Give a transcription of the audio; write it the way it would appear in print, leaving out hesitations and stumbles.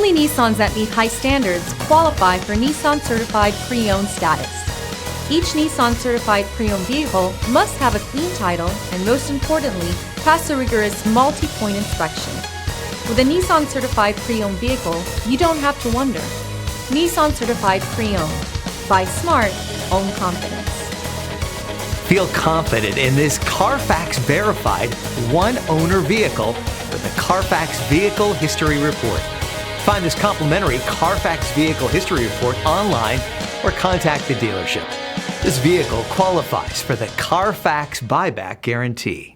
Only Nissans that meet high standards qualify for Nissan Certified Pre-Owned status. Each Nissan Certified Pre-Owned vehicle must have a clean title and, most importantly, pass a rigorous multi-point inspection. With a Nissan Certified Pre-Owned vehicle, you don't have to wonder. Nissan Certified Pre-Owned. Buy smart, own confidence. Feel confident in this Carfax verified one-owner vehicle with the Carfax Vehicle History Report. Find this complimentary Carfax Vehicle History Report online or contact the dealership. This vehicle qualifies for the Carfax Buyback Guarantee.